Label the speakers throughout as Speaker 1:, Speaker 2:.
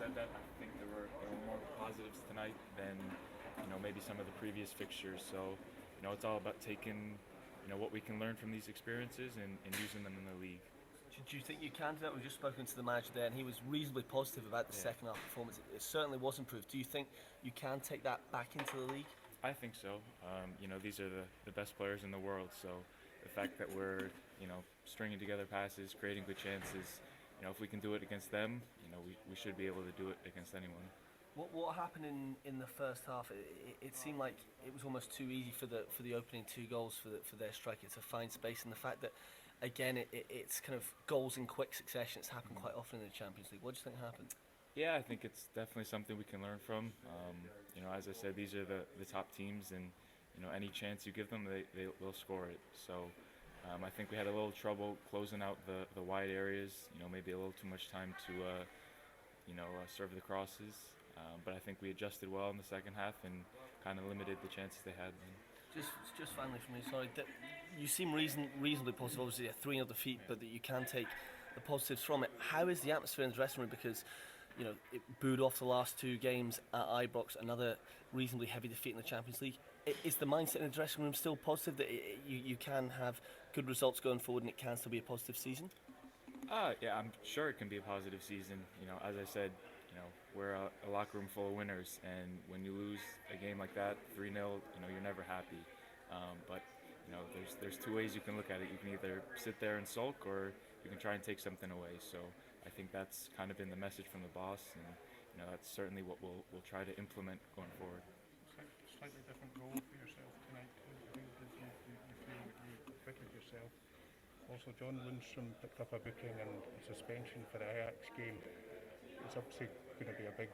Speaker 1: said that, I think there were more positives tonight than maybe some of the previous fixtures. So it's all about taking what we can learn from these experiences and using them in the league.
Speaker 2: Do you think you can do that? We've just spoken to the manager there, and he was reasonably positive about the second half performance. It certainly was improved. Do you think you can take that back into the league?
Speaker 1: I think so. These are the best players in the world, so the fact that we're stringing together passes, creating good chances, if we can do it against them, we should be able to do it against anyone.
Speaker 2: What happened in the first half? It seemed like it was almost too easy for the opening two goals for their striker to find space, and the fact that again it's kind of goals in quick succession. It's happened quite often in the Champions League. What do you think happened?
Speaker 1: Yeah, I think it's definitely something we can learn from. As I said, these are the top teams, and any chance you give them, they'll score it. So I think we had a little trouble closing out the wide areas. Maybe a little too much time to serve the crosses. But I think we adjusted well in the second half and kind of limited the chances they had.
Speaker 2: Just finally from me, sorry, that you seem reasonably positive. Obviously, a 3-0 defeat, but that you can take the positives from it. How is the atmosphere in the dressing room? Because it booed off the last two games at Ibrox, another reasonably heavy defeat in the Champions League. Is the mindset in the dressing room still positive that you can have good results going forward and it can still be a positive season?
Speaker 1: Yeah, I'm sure it can be a positive season. As I said, we're a locker room full of winners, and when you lose a game like that, 3-0, you're never happy. But there's two ways you can look at it. You can either sit there and sulk, or you can try and take something away. So I think that's kind of been the message from the boss, and that's certainly what we'll try to implement going forward.
Speaker 3: Slightly different role for yourself tonight. How did you feel that you acquitted yourself? Also, John Lundstrom picked up a booking and a suspension for the Ajax game. It's obviously going to be a big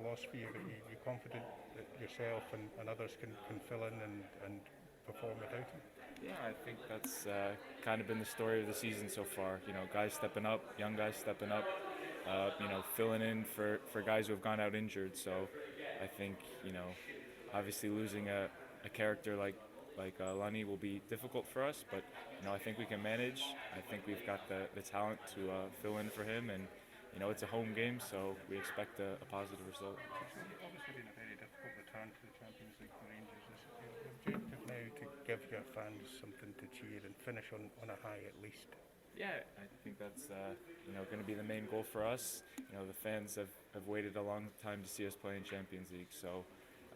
Speaker 3: loss for you, but you're confident that yourself and others can fill in and perform without him?
Speaker 1: Yeah, I think that's kind of been the story of the season so far. Guys stepping up, young guys stepping up, filling in for guys who have gone out injured. So I think, obviously losing a character like Lunny will be difficult for us, but I think we can manage. I think we've got the talent to fill in for him, and it's a home game, so we expect a positive result.
Speaker 3: It's obviously been a very difficult return to the Champions League for Rangers. Is it your objective now to give your fans something to cheer and finish on a high at least?
Speaker 1: Yeah, I think that's going to be the main goal for us. The fans have waited a long time to see us play in Champions League, so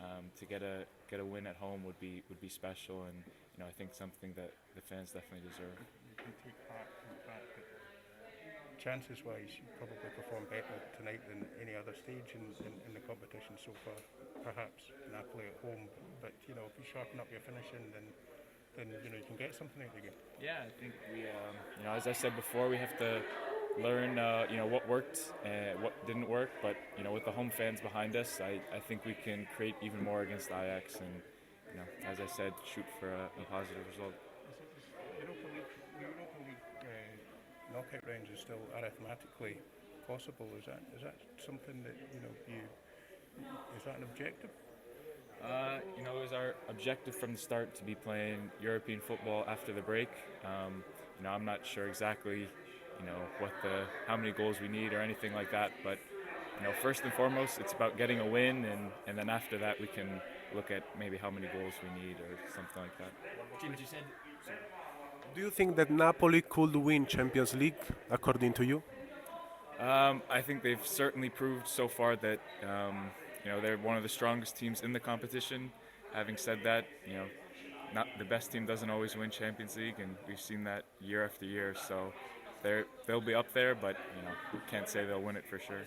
Speaker 1: to get a win at home would be special, and I think something that the fans definitely deserve.
Speaker 3: You can take part in the fact that chances-wise, you probably perform better tonight than any other stage in the competition so far. Perhaps Napoli at home, but if you sharpen up your finishing, then you can get something out of the game.
Speaker 1: Yeah, I think we, as I said before, we have to learn, what worked and what didn't work. But with the home fans behind us, I think we can create even more against Ajax, and as I said, shoot for a positive result.
Speaker 3: Europa League knockout rounds is still arithmetically possible. Is that something that is that an objective?
Speaker 1: It was our objective from the start to be playing European football after the break. I'm not sure exactly, how many goals we need or anything like that, but first and foremost, it's about getting a win, and then after that we can look at maybe how many goals we need or something like that.
Speaker 2: Jim, you said.
Speaker 4: Do you think that Napoli could win Champions League, according to you?
Speaker 1: I think they've certainly proved so far that they're one of the strongest teams in the competition. Having said that, not the best team doesn't always win Champions League, and we've seen that year after year. So they'll be up there, but we can't say they'll win it for sure.